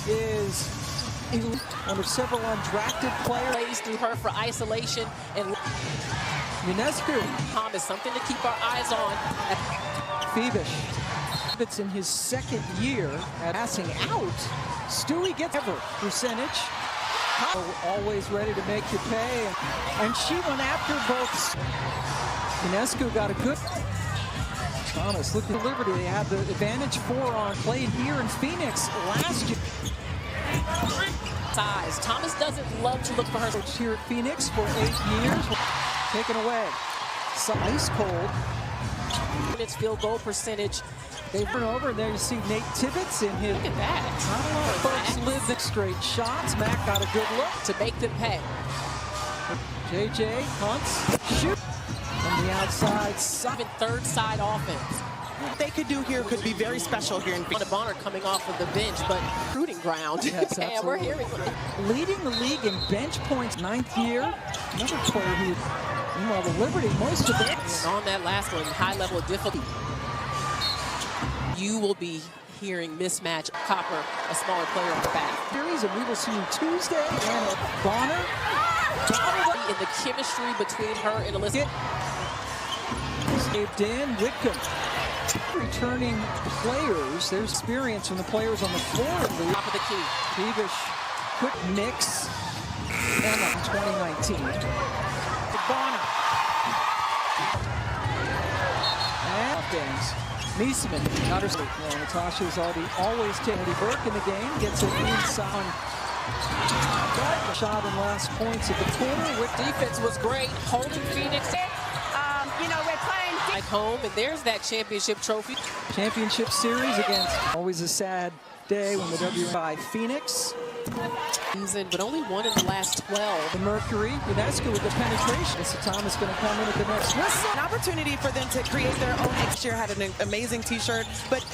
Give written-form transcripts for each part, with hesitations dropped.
is one of several undrafted players. Plays through her for isolation and Ionescu. Thomas, something to keep our eyes on. Phoebish. It's in his second year at passing out. Stewie gets ever percentage. Always ready to make you pay. And she went after both. Ionescu got a good. Thomas, look at Liberty. They had the advantage 4 on. Played here in Phoenix last year. Size. Thomas doesn't love to look for her. Here at Phoenix for 8 years. Taken away. So ice cold. Its field goal percentage. They turn over, and there you see Nate Tibbetts in his. Look at that. Not a lot of folks live the straight shots. Mac got a good look. To make them pay. JJ hunts. Shoot. From the outside. Even third side offense. What they could do here could be very special here in Phoenix. Bonner coming off of the bench, but recruiting ground. Yes, and we're hearing leading the league in bench points, 9th year. Another player who, meanwhile, the Liberty, most of it. And on that last one, high level of difficulty. You will be hearing mismatch Copper, a smaller player on the back. Series, and we will see you Tuesday. And Bonner. In the chemistry between her and Elizabeth. Saved in. Whitcomb. Returning players. There's experience from the players on the floor. Top of the key. Phoebish. Quick mix. Emma in 2019. Bonner. And things. Niesman. Not her sleep. Well, Natasha's always taking Burke in the game. Gets it inside. Shot in last points of the quarter. With defense was great. Holding Phoenix. You know, we're playing Like home, and there's that championship trophy. Championship series against always a sad day when the WNBA Phoenix. Season, but only one in the last 12. The Mercury, Ionescu with the penetration. So Thomas going to come in at the next whistle. An opportunity for them to create their own. Next year had an amazing T-shirt, but at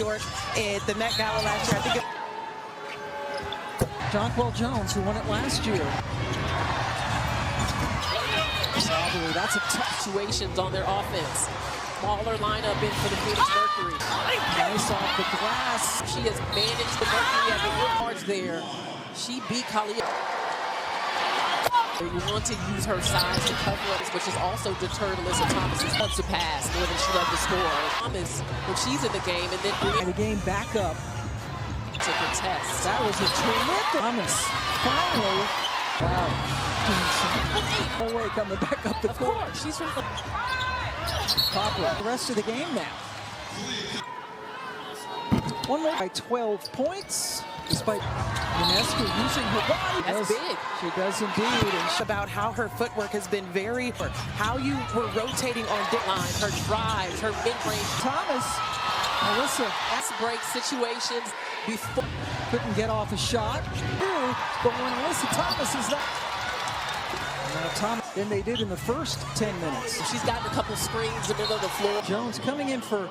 the Met Gala last year, I think. Jonquel Jones, who won it last year. That's a tough situations on their offense. Smaller lineup in for the Phoenix Mercury. Nice off the glass. She has managed the Mercury at the yards there. She beat Kalia. You want to use her size to cover us, which has also deterred Alyssa Thomas, who loves to pass more than she loves to score. Thomas, when she's in the game, and then bringing the game back up to contest. That was a terrific. Thomas finally. Wow. No way coming back up the court. Of course, she's from the Poplar. The rest of the game now. One more by 12 points, despite Ionescu using her body. That's big. She does indeed. And about how her footwork has been very, how you were rotating on dick line, her drives, her mid-range. Thomas, Alyssa, fast break situations before. Couldn't get off a shot. But when Alyssa Thomas is that. Thomas than they did in the first 10 minutes. She's gotten a couple screens in the middle of the floor. Jones coming in for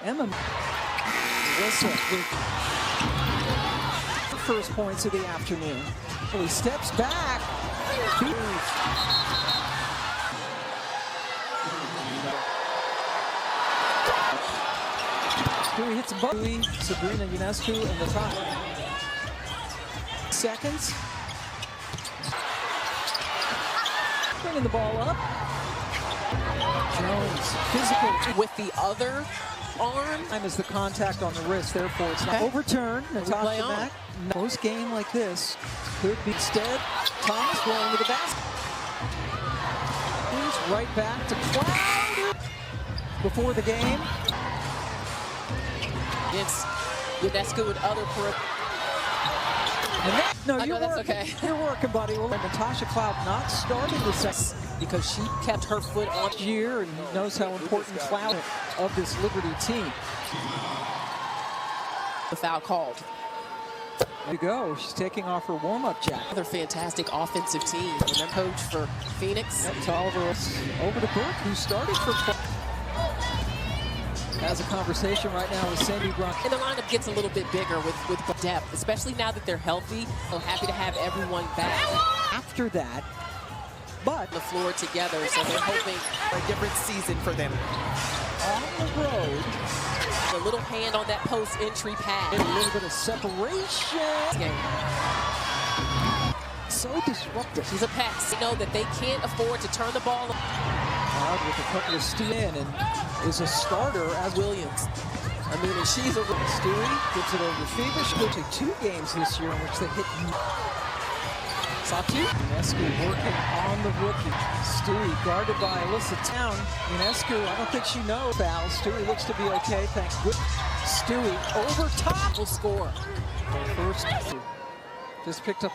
Emma. Alyssa with the first points of the afternoon. He steps back. Stewie hits a button. Sabrina Ionescu in the top. Seconds. Bringing the ball up. Jones, physical. With the other arm. Time is the contact on the wrist, therefore it's not overturned. Natasha Mack. Close game like this could be instead. Thomas going to the basket. He's right back to Cloud before the game. It's Ionescu and other perimeter. No, you're that's working. okay. You're working, buddy. Well, Natasha Cloud not starting the second because she kept her foot on year and knows how important Cloud of this Liberty team. The foul called. There you go. She's taking off her warm-up jacket. Another fantastic offensive team. And their coach for Phoenix. That's over to Burke, who started for Cloud. Has a conversation right now with Sandy Brown. And the lineup gets a little bit bigger with depth, especially now that they're healthy. So happy to have everyone back. After that, but the floor together, so they're hoping for a different season for them. On the road, the little hand on that post entry pass. A little bit of separation. Game. So disruptive. She's a pass. They know that they can't afford to turn the ball Out with a couple of steals and is a starter as Williams. I mean, and she's a Stewie gets it over to Phoebe. She goes to 2 games this year in which they hit. Satu. Ionescu working on the rookie. Stewie guarded by Alyssa Town. Ionescu, I don't think she knows foul. Stewie looks to be okay, thanks goodness. Stewie over top. Will score. First, just picked up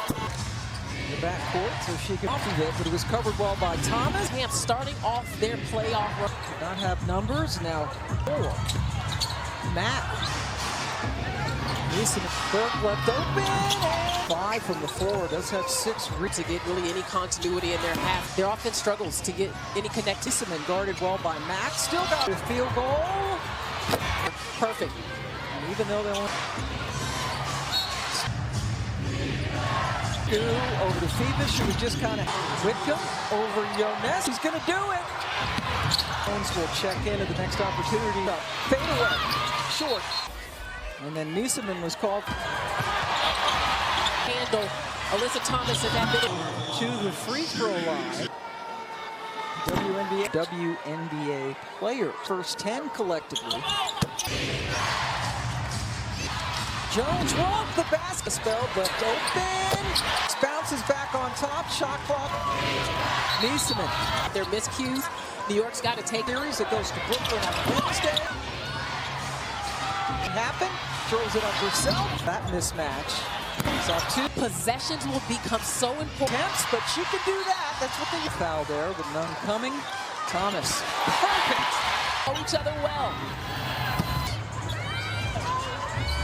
the backcourt so she could off of it, but it was covered well by Thomas. Camp starting off their playoff run. Did not have numbers, now 4. Matt. Burke left open, and 5 from the floor. Does have 6 To get really any continuity in their half. Their offense struggles to get any connectivity. and guarded well by Matt. Still got a field goal. Perfect. And even though they won't. Over to Phoebe. She was just kind of Whitcomb over Yones. He's going to do it. Jones will check in at the next opportunity. Fade away. Short. And then Niesemann was called. Handle Alyssa Thomas in that middle. To the free throw line. WNBA player. First 10 collectively. Jones won the basket spell, but open. Bounces back on top. Shot clock. Niesemann. Their miscues. New York's got to take Series that goes to Brooklyn on Wednesday. Happen. Throws it up herself. That mismatch. Saw 2 possessions will become so important. attempts, but she can do that. That's what they foul there, with none coming. Thomas. Perfect. Know each other well.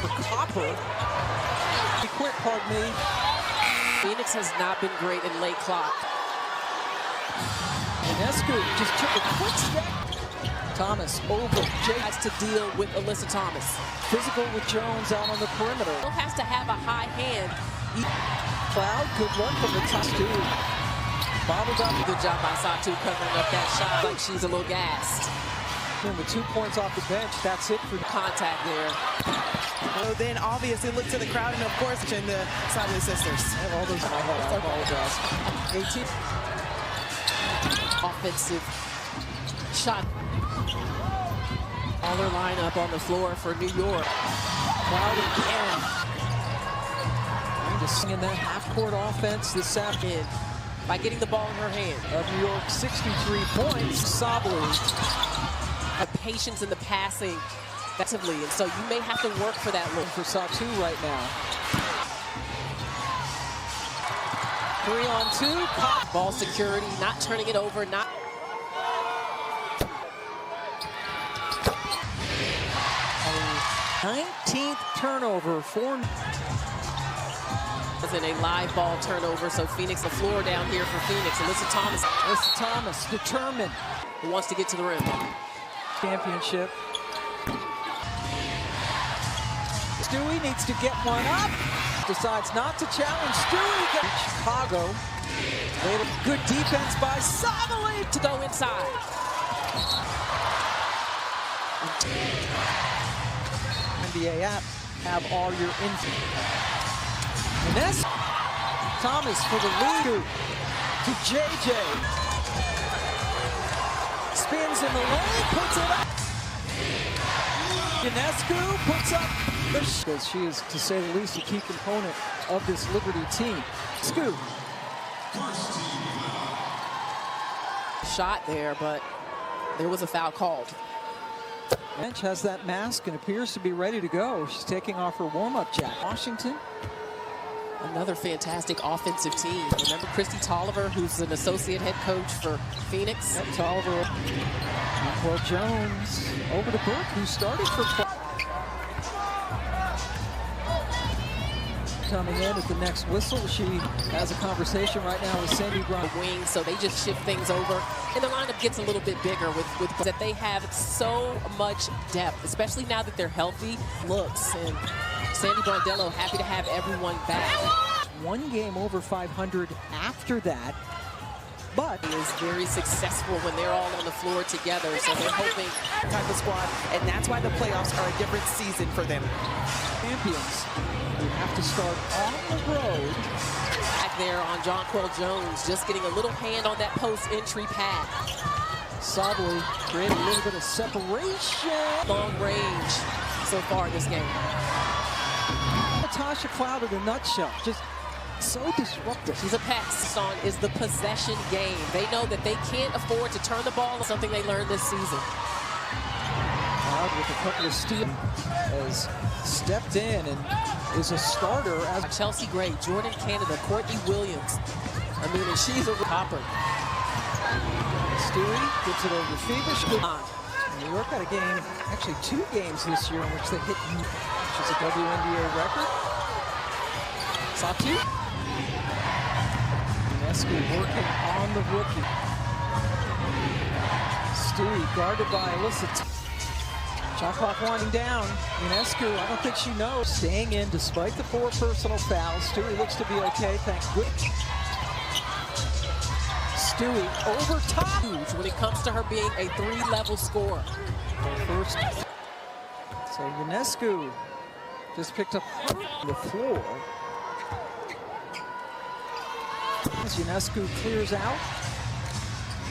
For Copper. Be quick, pardon me. Phoenix has not been great in late clock. Ionescu just took a quick step. Thomas over. Jay Has to deal with Alyssa Thomas. physical with Jones out on the perimeter. Still has to have a high hand. Cloud, good run from the top. Stewie bobbled up. Good job by Satu covering up that shot. Like she's a little gassed. And with 2 points off the bench, that's it for Contact there. So then obviously look to the crowd and of course in the Sadler sisters. And all those. I apologize. 18. Offensive shot. All their lineup on the floor for New York. Cloud again. Just singing that half-court offense this afternoon. By getting the ball in her hand. Of New York, 63 points. Sably. A patience in the passing effectively, and so you may have to work for that look. For Satu right now. 3 on 2. Pop. Ball security, not turning it over, not. 19th turnover for. In a live ball turnover, so Phoenix, the floor down here for Phoenix. Alyssa Thomas determined. who wants to get to the rim. Championship. Stewie needs to get one up. Decides not to challenge. Stewie. Chicago. Good defense by Sably. To go inside. NBA app. Have all your info. And that's Thomas for the lead to JJ. Spins in the lane, puts it up. Ionescu puts up the because she is, to say the least, a key component of this Liberty team. Scoop. Shot there, but there was a foul called. Bench has that mask and appears to be ready to go. She's taking off her warm-up jacket. Washington. Another fantastic offensive team. Remember Christy Tolliver, who's an associate head coach for Phoenix? Yep, Tolliver. Well, Jones over to Burke, who started for. Coming in at the next whistle. She has a conversation right now with Sandy Brown. Wing, so they just shift things over. And the lineup gets a little bit bigger with that they have so much depth, especially now that they're healthy. Looks and Sandy Brondello happy to have everyone back. One game over 500 after that. But He is very successful when they're all on the floor together, so they're hoping type of squad, and that's why the playoffs are a different season for them. champions who have to start on the road. back there on Jonquel Jones, just getting a little hand on that post entry pad. Sably created a little bit of separation. Long range so far in this game. Natasha Cloud in a nutshell, just so disruptive. She's a pest. On is the possession game. They know that they can't afford to turn the ball, something they learned this season. Cloud with a couple of steals has stepped in and is a starter as Chelsea Gray, Jordan Canada, Courtney Williams. I mean, and she's a hopper. Stewie gives it over to Phoebus. New York had a game, actually 2 games this year in which they hit, which is a WNBA record. Satu. Unescu working on the rookie. Stewie guarded by Alyssa. Shot clock winding down. Unescu, I don't think she knows. Staying in despite the 4 personal fouls. Stewie looks to be okay, thank goodness. Stewie over top. When it comes to her being a 3-level scorer. First. So Unescu just picked up the floor. As Unescu clears out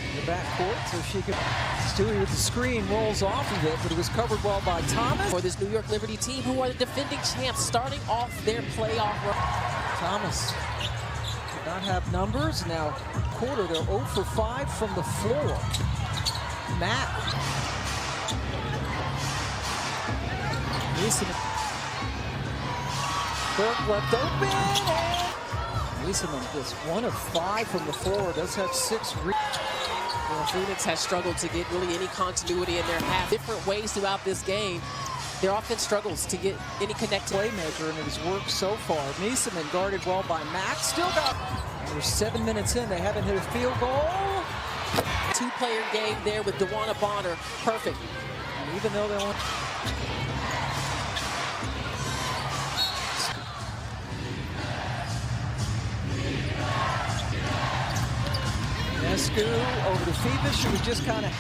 in the backcourt so she could. Stewie with the screen rolls off of it, but it was covered well by Thomas. For this New York Liberty team, who are the defending champs, starting off their playoff run. Thomas did not have numbers. Now, quarter, they're 0 for 5 from the floor. Matt. Burke left open. Niesemann just 1 of 5 from the floor. Does have 6 rebounds. Well, Phoenix has struggled to get really any continuity in their half. Different ways throughout this game. Their offense struggles to get any connected Playmaker, and it has worked so far. Niesemann guarded well by Matt. Still got. We're 7 minutes in. They haven't hit a field goal. 2-player game there with DeWanna Bonner. Perfect. And even though they want. Unescu over to Phoebus. She was just kind of.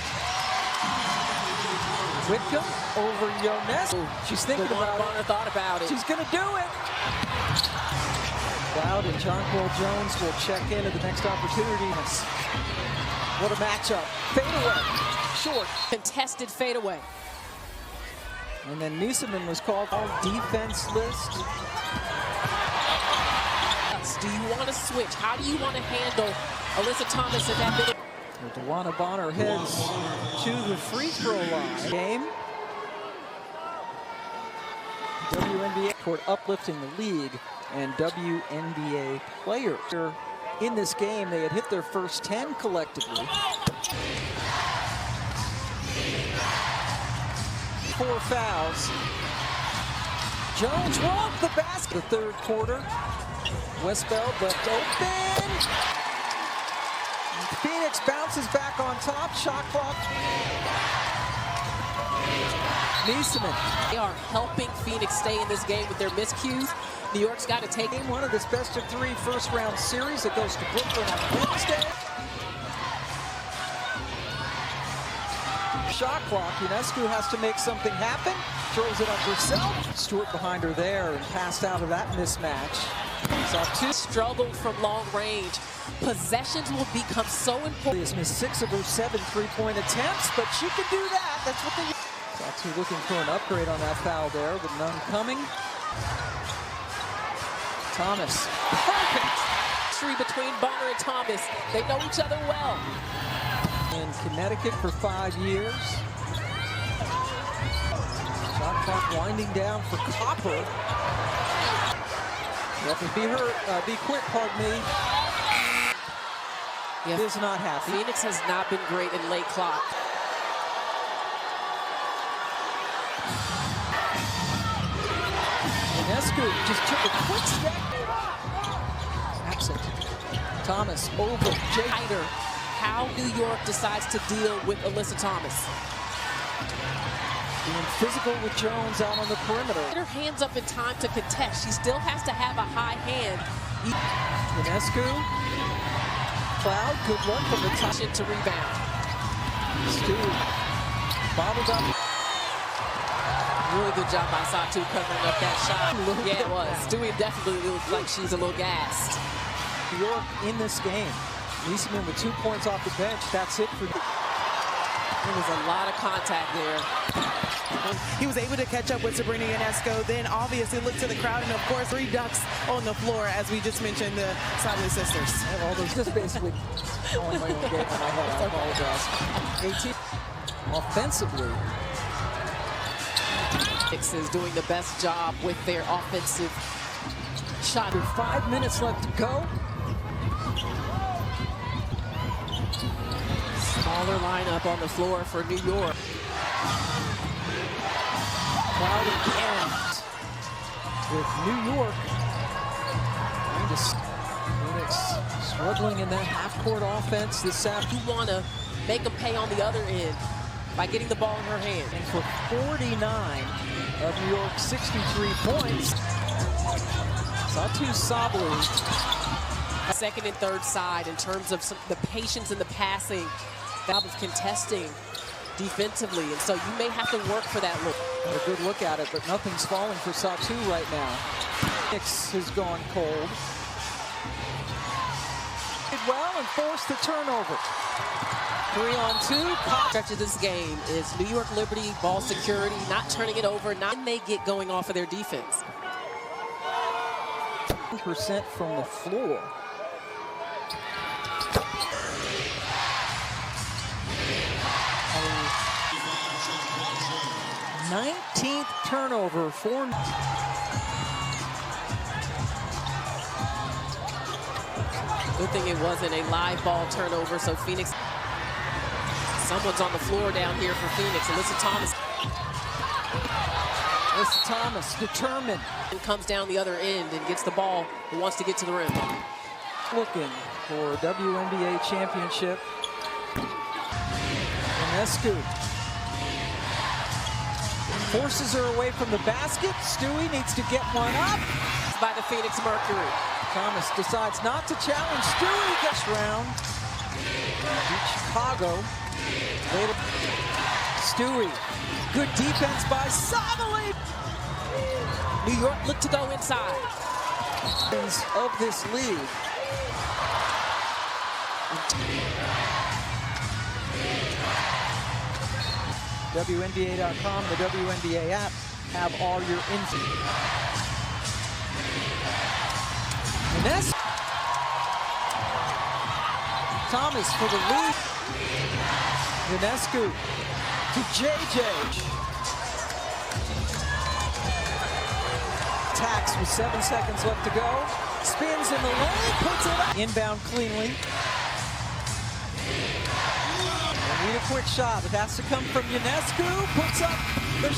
Whitcomb over Ionescu. She's thinking about Bonner it. thought about it. She's going to do it. Cloud and Jonquel Jones will check in at the next opportunity. What a matchup. Fadeaway. Short. Contested fadeaway. And then Niesemann was called on defense list. Do you want to switch? How do you want to handle Alyssa Thomas in that middle? DeWanna Bonner heads to the free throw line. Game. WNBA toward uplifting the league and WNBA players. In this game, they had hit their first 10 collectively. 4 fouls. Jones walked the basket. The third quarter. Westbeld left open. Phoenix bounces back on top. Shot clock. Niesemann. They are helping Phoenix stay in this game with their miscues. New York's got to take Game 1 of this best-of-3 first-round series that goes to Brooklyn on Wednesday. Shot clock. Unescu has to make something happen. Throws it up herself. Stewart behind her there and passed out of that mismatch. Struggled from long range. Possessions will become so important. She has missed 6 of her 7 3-point attempts, but she can do that. That's what they. Sox are looking for an upgrade on that foul there, but none coming. Thomas. Perfect. Between Bonner and Thomas. They know each other well. In Connecticut for 5 years. Shot clock winding down for Copper. You have to be quick, pardon me. Yeah. Is not happy. Phoenix has not been great in late clock. Unescu just took a quick step. Absent. Thomas over Jay. How New York decides to deal with Alyssa Thomas. Being physical with Jones out on the perimeter. Get her hands up in time to contest. She still has to have a high hand. Unescu Cloud, good one from the top. To rebound. Stewie bobbled up. Really good job by Satu covering up that shot. Yeah, it was. Stewie definitely looks like she's a little gassed. New York in this game. Leeseman with 2 points off the bench. That's it for. There was a lot of contact there. He was able to catch up with Sabrina Ionesco, then obviously looked to the crowd, and of course 3 ducks on the floor, as we just mentioned, the Sadler sisters. And all those just basically calling my own game in my head. I apologize. 18 offensively. Phoenix is doing the best job with their offensive shot. 5 minutes left to go. Smaller lineup on the floor for New York. Cloud again with New York. Phoenix struggling in that half-court offense this afternoon. You want to make them pay on the other end by getting the ball in her hand. And for 49 of New York's 63 points, Satu Sabali. Second and third side in terms of the patience in the passing, job of contesting defensively, and so you may have to work for that look. A good look at it, but nothing's falling for Satu right now. Phoenix has gone cold. Did well and forced the turnover. 3-on-2. Stretch of this game is New York Liberty ball security, not turning it over, not they get going off of their defense. 10% from the floor. 19th turnover for. Good thing it wasn't a live ball turnover, so Phoenix. Someone's on the floor down here for Phoenix. Alyssa Thomas. Alyssa Thomas determined. And comes down the other end and gets the ball and wants to get to the rim. Looking for WNBA championship. Ionesco forces her away from the basket. Stewie needs to get one up. By the Phoenix Mercury. Thomas decides not to challenge Stewie. Gets round. Beat Chicago. Later. Stewie. Good defense by Sabali. New York look to go inside. Of this league. WNBA.com, the WNBA app, have all your info. Ionesco. Thomas for the lead. Ionesco to JJ. Tax with 7 seconds left to go. Spins in the lane, puts it up. Inbound cleanly. Need a quick shot. It has to come from Ionesco. Puts up the